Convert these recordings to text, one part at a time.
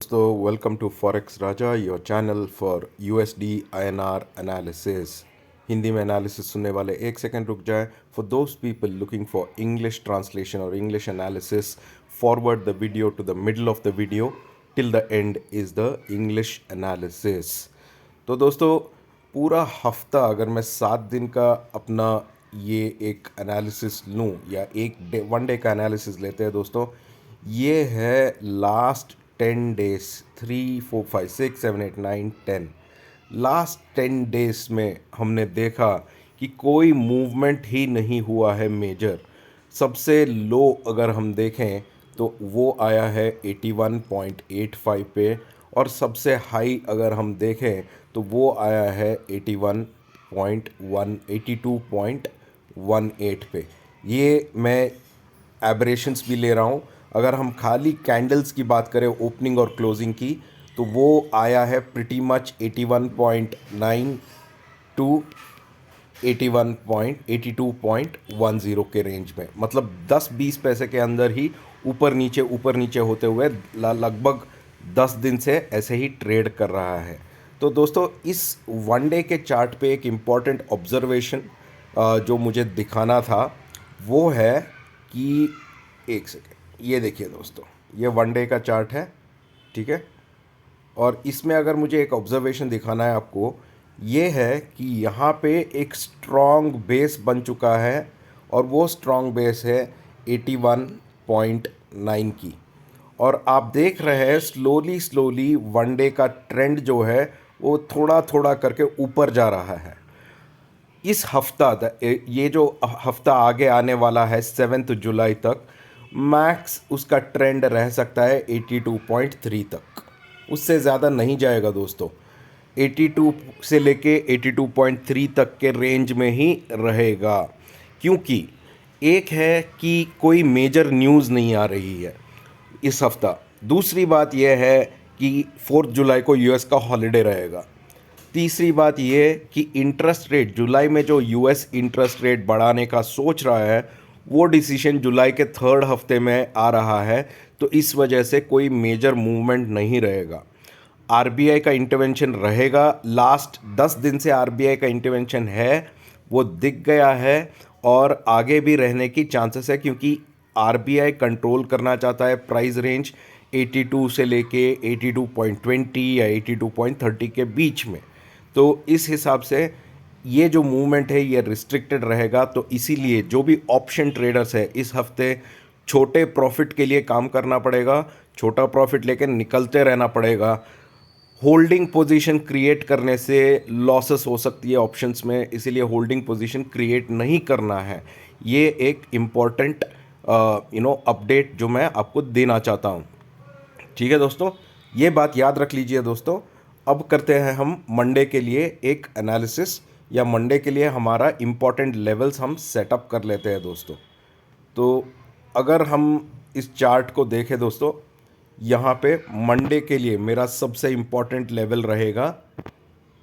दोस्तों, welcome to Forex Raja, your channel for USD INR analysis. Hindi में analysis सुनने वाले एक सेकंड रुक जाए। For those people looking for English translation or English analysis, forward the video to the middle of the video till the end is the English analysis. तो दोस्तों, पूरा हफ्ता अगर मैं 7 दिन का अपना ये एक एनालिसिस लूँ या वन डे का एनालिसिस लेते हैं दोस्तों, ये है लास्ट 10 डेज, 3 4 5 6 7 8 9 10 लास्ट 10 डेज में हमने देखा कि कोई मूवमेंट ही नहीं हुआ है मेजर। सबसे लो अगर हम देखें तो वो आया है 81.85 पे, और सबसे हाई अगर हम देखें तो वो आया है 82.18 पे। ये मैं एबरेशंस भी ले रहा हूँ। अगर हम खाली कैंडल्स की बात करें ओपनिंग और क्लोजिंग की, तो वो आया है प्रिटी मच 81.9 टू 82.10 के रेंज में। मतलब 10-20 पैसे के अंदर ही ऊपर नीचे होते हुए लगभग 10 दिन से ऐसे ही ट्रेड कर रहा है। तो दोस्तों, इस वन डे के चार्ट पे एक इम्पॉर्टेंट ऑब्जर्वेशन जो मुझे दिखाना था वो है कि एक सेकेंड, ये देखिए दोस्तों, ये वन डे का चार्ट है, ठीक है। और इसमें अगर मुझे एक ऑब्जर्वेशन दिखाना है आपको, ये है कि यहाँ पे एक स्ट्रॉन्ग बेस बन चुका है, और वो स्ट्रॉन्ग बेस है 81.9 की। और आप देख रहे हैं स्लोली वन डे का ट्रेंड जो है वो थोड़ा थोड़ा करके ऊपर जा रहा है। इस हफ्ता ये जो हफ्ता आगे आने वाला है 7 जुलाई तक, मैक्स उसका ट्रेंड रह सकता है 82.3 तक, उससे ज़्यादा नहीं जाएगा दोस्तों। 82 से लेके 82.3 तक के रेंज में ही रहेगा, क्योंकि एक है कि कोई मेजर न्यूज़ नहीं आ रही है इस हफ्ता। दूसरी बात यह है कि 4 जुलाई को यूएस का हॉलिडे रहेगा। तीसरी बात यह कि इंटरेस्ट रेट, जुलाई में जो यूएस इंटरेस्ट रेट बढ़ाने का सोच रहा है, वो डिसीजन जुलाई के 3rd हफ्ते में आ रहा है। तो इस वजह से कोई मेजर मूवमेंट नहीं रहेगा। आरबीआई का इंटरवेंशन रहेगा। लास्ट 10 दिन से आरबीआई का इंटरवेंशन है, वो दिख गया है, और आगे भी रहने की चांसेस है, क्योंकि आरबीआई कंट्रोल करना चाहता है प्राइस रेंज 82 से लेके 82.20 या 82.30 के बीच में। तो इस हिसाब से ये जो मूवमेंट है ये रिस्ट्रिक्टेड रहेगा। तो इसीलिए जो भी ऑप्शन ट्रेडर्स है, इस हफ्ते छोटे प्रॉफिट के लिए काम करना पड़ेगा, छोटा प्रॉफिट लेकर निकलते रहना पड़ेगा। होल्डिंग पोजीशन क्रिएट करने से लॉसेस हो सकती है ऑप्शंस में, इसीलिए होल्डिंग पोजीशन क्रिएट नहीं करना है। ये एक इम्पॉर्टेंट अपडेट जो मैं आपको देना चाहता हूँ, ठीक है दोस्तों। ये बात याद रख लीजिए दोस्तों। अब करते हैं हम मंडे के लिए एक एनालिसिस, या मंडे के लिए हमारा इम्पॉर्टेंट लेवल्स हम सेटअप कर लेते हैं दोस्तों। तो अगर हम इस चार्ट को देखें दोस्तों, यहाँ पे मंडे के लिए मेरा सबसे इम्पॉर्टेंट लेवल रहेगा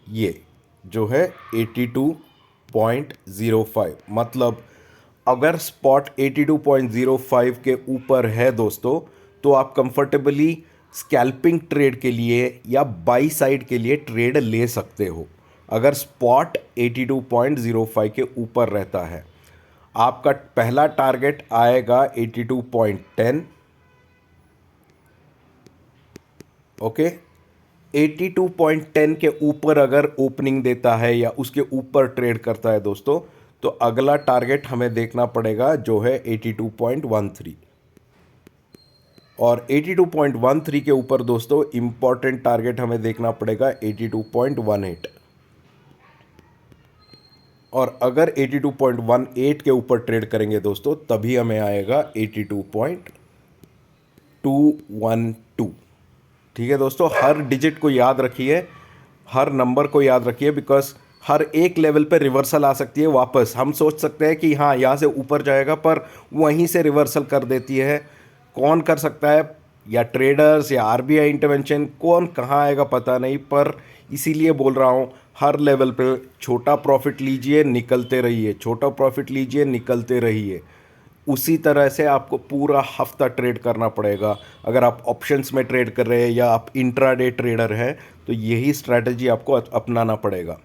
ये जो है 82.05। मतलब अगर स्पॉट 82.05 के ऊपर है दोस्तों, तो आप कंफर्टेबली स्कैल्पिंग ट्रेड के लिए या बाई साइड के लिए ट्रेड ले सकते हो। अगर स्पॉट 82.05 के ऊपर रहता है, आपका पहला टारगेट आएगा 82.10, ओके। 82.10 के ऊपर अगर ओपनिंग देता है या उसके ऊपर ट्रेड करता है दोस्तों, तो अगला टारगेट हमें देखना पड़ेगा जो है 82.13। और 82.13 के ऊपर दोस्तों इंपॉर्टेंट टारगेट हमें देखना पड़ेगा 82.18। और अगर 82.18 के ऊपर ट्रेड करेंगे दोस्तों, तभी हमें आएगा 82.212। ठीक है दोस्तों, हर डिजिट को याद रखिए, हर नंबर को याद रखिए, बिकॉज हर एक लेवल पे रिवर्सल आ सकती है वापस। हम सोच सकते हैं कि हाँ यहाँ से ऊपर जाएगा, पर वहीं से रिवर्सल कर देती है। कौन कर सकता है, या ट्रेडर्स या आरबीआई इंटरवेंशन, कौन कहाँ आएगा पता नहीं। पर इसीलिए बोल रहा हूँ, हर लेवल पे छोटा प्रॉफिट लीजिए, निकलते रहिए, छोटा प्रॉफिट लीजिए, निकलते रहिए। उसी तरह से आपको पूरा हफ्ता ट्रेड करना पड़ेगा। अगर आप ऑप्शंस में ट्रेड कर रहे हैं या आप इंट्राडे ट्रेडर हैं तो यही स्ट्रैटेजी आपको अपनाना पड़ेगा।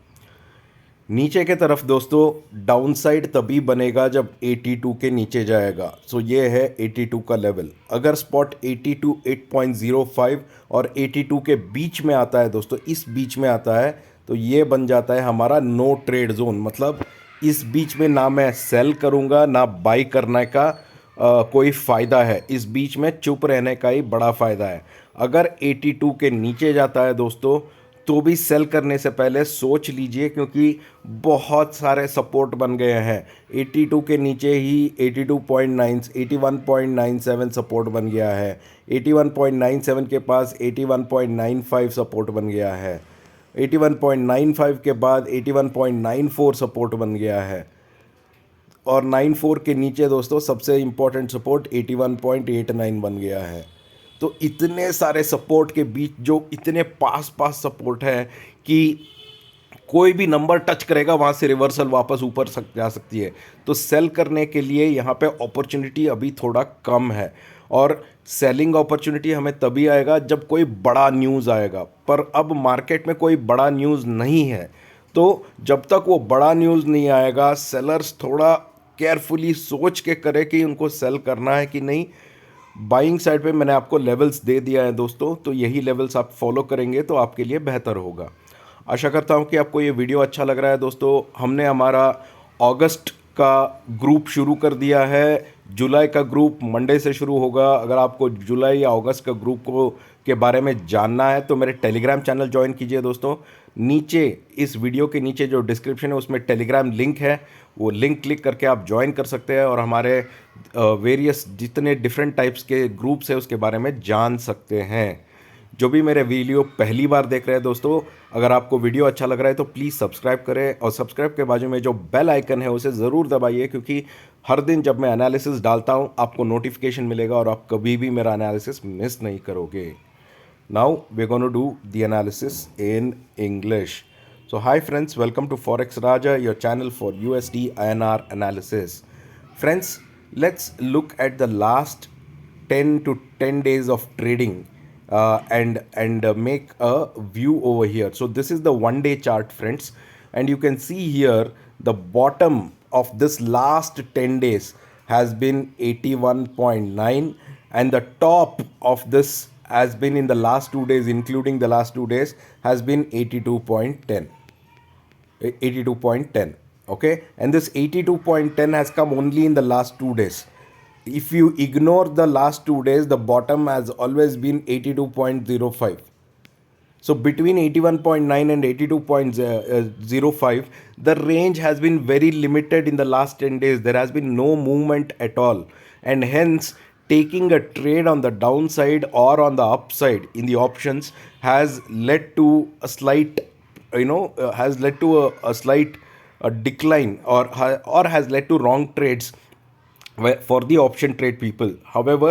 नीचे के तरफ दोस्तों डाउनसाइड तभी बनेगा जब 82 के नीचे जाएगा। सो ये है 82 का लेवल। अगर स्पॉट 82 8.05 और 82 के बीच में आता है दोस्तों, इस बीच में आता है, तो ये बन जाता है हमारा नो ट्रेड जोन। मतलब इस बीच में ना मैं सेल करूँगा ना बाई करने का कोई फ़ायदा है। इस बीच में चुप रहने का ही बड़ा फ़ायदा है। अगर 82 के नीचे जाता है दोस्तों तो भी सेल करने से पहले सोच लीजिए, क्योंकि बहुत सारे सपोर्ट बन गए हैं। 82 के नीचे ही 82.9 81.97 सपोर्ट बन गया है। 81.97 के पास 81.95 सपोर्ट बन गया है। 81.95 के बाद 81.94 सपोर्ट बन गया है। और 94 के नीचे दोस्तों सबसे इम्पोर्टेंट सपोर्ट 81.89 बन गया है। तो इतने सारे सपोर्ट के बीच जो इतने पास पास सपोर्ट है कि कोई भी नंबर टच करेगा वहाँ से रिवर्सल वापस ऊपर जा सकती है। तो सेल करने के लिए यहाँ पे अपॉर्चुनिटी अभी थोड़ा कम है। और सेलिंग अपॉर्चुनिटी हमें तभी आएगा जब कोई बड़ा न्यूज़ आएगा। पर अब मार्केट में कोई बड़ा न्यूज़ नहीं है, तो जब तक वो बड़ा न्यूज़ नहीं आएगा सेलर्स थोड़ा केयरफुली सोच के करें कि उनको सेल करना है कि नहीं। बाइंग साइड पे मैंने आपको लेवल्स दे दिया है दोस्तों, तो यही लेवल्स आप फॉलो करेंगे तो आपके लिए बेहतर होगा। आशा करता हूँ कि आपको ये वीडियो अच्छा लग रहा है दोस्तों। हमने हमारा अगस्त का ग्रुप शुरू कर दिया है। जुलाई का ग्रुप मंडे से शुरू होगा। अगर आपको जुलाई या अगस्त का ग्रुप को के बारे में जानना है तो मेरे टेलीग्राम चैनल ज्वाइन कीजिए दोस्तों। नीचे इस वीडियो के नीचे जो डिस्क्रिप्शन है उसमें टेलीग्राम लिंक है, वो लिंक क्लिक करके आप ज्वाइन कर सकते हैं और हमारे वेरियस जितने डिफरेंट टाइप्स के ग्रुप्स है उसके बारे में जान सकते हैं। जो भी मेरे वीडियो पहली बार देख रहे हैं दोस्तों, अगर आपको वीडियो अच्छा लग रहा है तो प्लीज़ सब्सक्राइब करें और सब्सक्राइब के बाजू में जो बेल आइकन है उसे ज़रूर दबाइए, क्योंकि हर दिन जब मैं एनालिसिस डालता हूं आपको नोटिफिकेशन मिलेगा और आप कभी भी मेरा एनालिसिस मिस नहीं करोगे। Now we gonna do the analysis in English. So hi friends, welcome to Forex Raja, your channel for USD INR analysis. Friends, let's look at the last 10 to 10 days of trading and make a view over here. So this is the 1 day chart friends, and you can see here the bottom of this last 10 days has been 81.9 and the top of this has been in the last 2 days, including the last 2 days, has been 82.10. 82.10. Okay, and this 82.10 has come only in the last 2 days. If you ignore the last 2 days, the bottom has always been 82.05. So between 81.9 and 82.05, the range has been very limited in the last 10 days. There has been no movement at all, and hence taking a trade on the downside or on the upside in the options has led to a slight has led to a slight decline, or has led to wrong trades for the option trade people. However,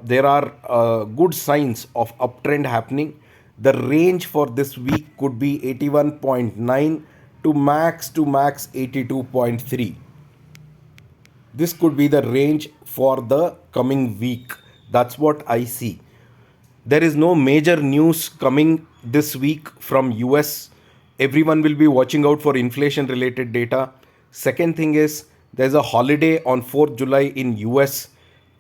there are good signs of uptrend happening. The range for this week could be 81.9 to max 82.3. This could be the range for the coming week. That's what I see. There is no major news coming this week from US. Everyone will be watching out for inflation related data. Second thing is there's a holiday on 4th July in US.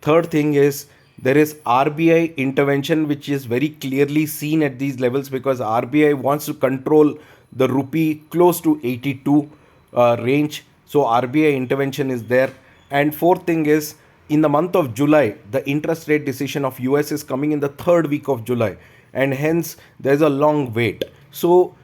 Third thing is there is RBI intervention, which is very clearly seen at these levels because RBI wants to control the rupee close to 82 range. So RBI intervention is there. And fourth thing is, in the month of July, the interest rate decision of US is coming in the third week of July, and hence there's a long wait. So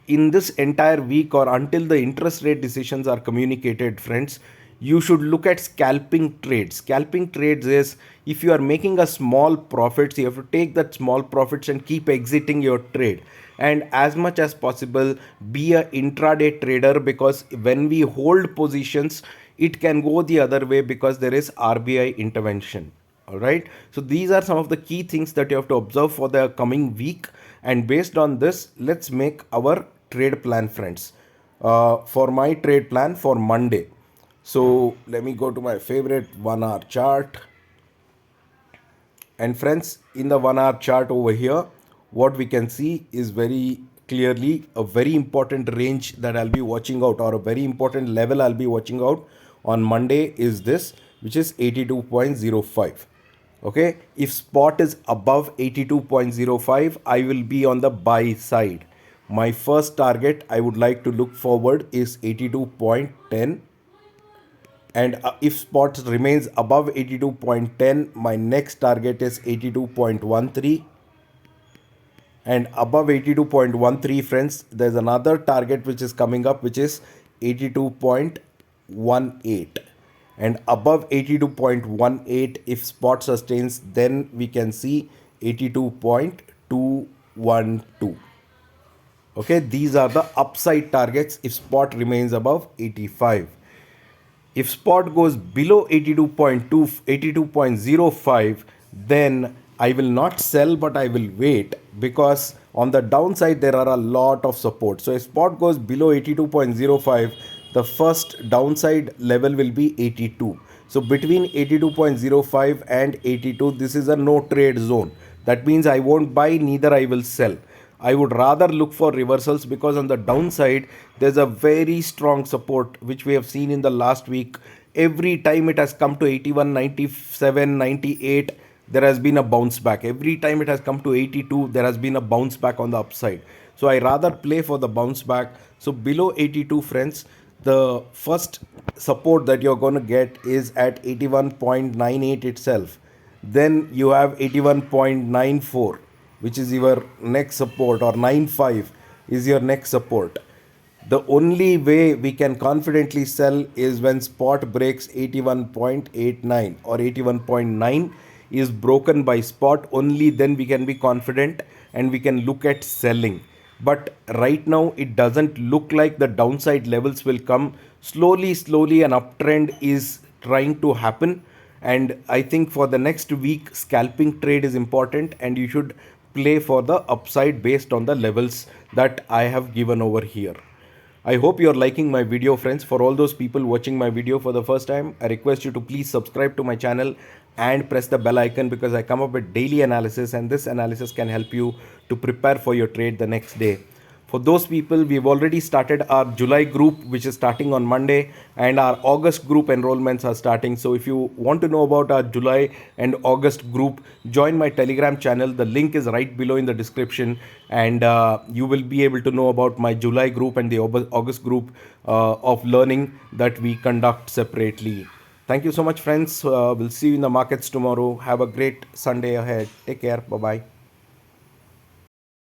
in this entire week or until the interest rate decisions are communicated, friends, you should look at scalping trades. Scalping trades is if you are making a small profits, you have to take that small profits and keep exiting your trade. And as much as possible, be a intraday trader, because when we hold positions, it can go the other way because there is RBI intervention. All right. So these are some of the key things that you have to observe for the coming week. And based on this, let's make our trade plan, friends. For my trade plan for Monday. So let me go to my favorite 1 hour chart. And friends, in the 1 hour chart over here, what we can see is very clearly a very important range that I'll be watching out, or a very important level I'll be watching out on Monday is this, which is 82.05. Okay, if spot is above 82.05, I will be on the buy side. My first target I would like to look forward is 82.10, and if spot remains above 82.10, my next target is 82.13, and above 82.13, friends, there's another target which is coming up, which is 82.18, and above 82.18, if spot sustains, then we can see 82.212. Okay, these are the upside targets if spot remains above 85. If spot goes below 82.2, 82.05, then I will not sell, but I will wait, because on the downside there are a lot of support. So if spot goes below 82.05, the first downside level will be 82. So between 82.05 and 82, this is a no trade zone. That means I won't buy, neither I will sell. I would rather look for reversals, because on the downside there's a very strong support which we have seen in the last week. Every time it has come to 81, 97, 98, there has been a bounce back. Every time it has come to 82, there has been a bounce back on the upside. So I rather play for the bounce back. So below 82, friends, the first support that you're going to get is at 81.98 itself. Then you have 81.94, which is your next support, or 95 is your next support. The only way we can confidently sell is when spot breaks 81.89 or 81.9 is broken by spot. Only then we can be confident and we can look at selling. But right now it doesn't look like the downside levels will come. Slowly an uptrend is trying to happen, and I think for the next week scalping trade is important, and you should play for the upside based on the levels that I have given over here. I hope you are liking my video, friends. For all those people watching my video for the first time, I request you to please subscribe to my channel and press the bell icon, because I come up with daily analysis, and this analysis can help you to prepare for your trade the next day. For those people, we've already started our July group, which is starting on Monday, and our August group enrollments are starting. So if you want to know about our July and August group, join my Telegram channel. The link is right below in the description, and you will be able to know about my July group and the August group of learning that we conduct separately. Thank you so much, friends. We'll see you in the markets tomorrow. Have a great Sunday ahead. Take care. Bye-bye.